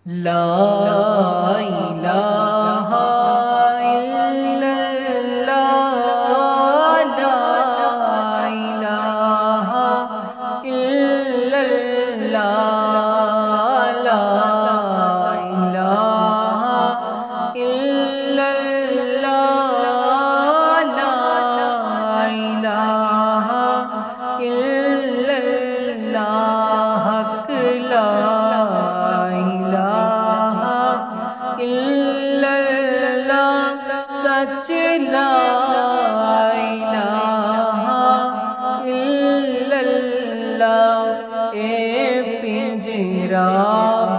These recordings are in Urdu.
لا الہ الا اللہ، لا الہ الا اللہ، لا الہ الا اللہ، لا الہ الا اللہ، حق لا الا اللہ، سچ لا الہ الا اللہ۔ اے پنجرا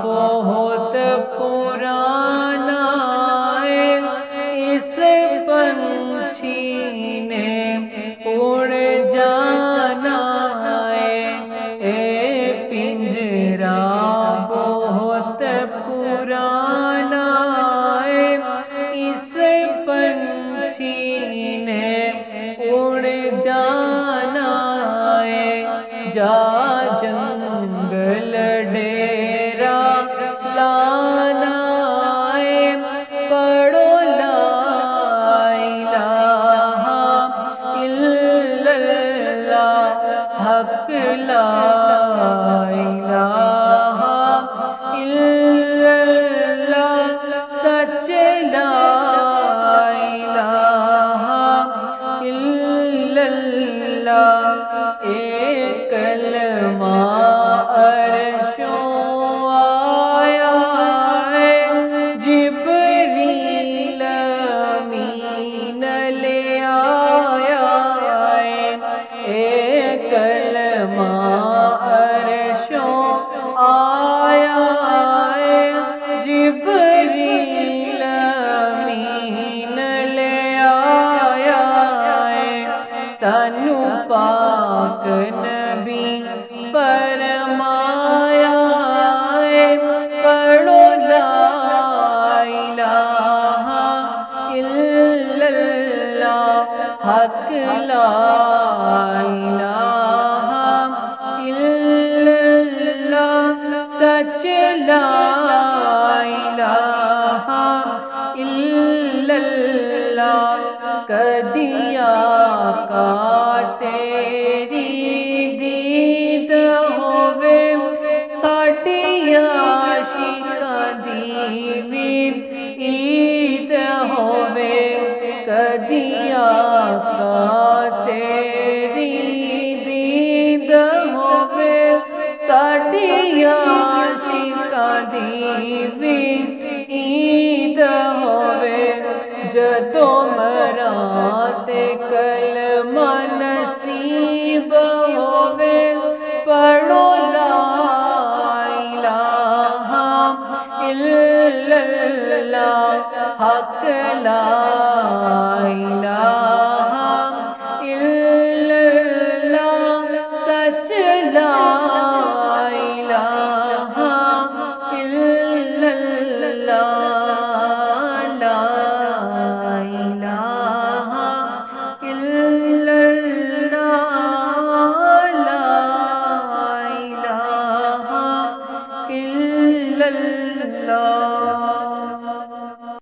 بہت پرانا ہے، اس پنچھی نے اڑ جانا ہے۔ اے پنجرا بہت پرانا ہے، اس پنچھی نے اڑ جانا ہے۔ جا جنگل ڈیرا لانا ہے، پڑھو لا الہ الا اللہ، حق لا الہ الا اللہ، سچ لا الہ الا اللہ۔ اے کلمہ عرشوں آیا ہے، جبریل امین لے آیا ہے۔ اے کلمہ عرشوں آیا ہے، جبریل امین لے آیا ہے۔ سانو پاک نبی فرمایا ہے، پڑھو لا الہ الا اللہ، حق لا الہ الا اللہ، سچ لا الہ الا اللہ۔ کدی آقا تیری دید ہووے، ساڈی عاشقاں دی وی عید ہووے۔ کدی آقا تیری دید ہووے، ساڈی عاشقاں دی وی عید ہووے۔ جدوں مراں تے کلمہ نصیب ہووے، پڑھو لا الہ الا اللہ، حق لا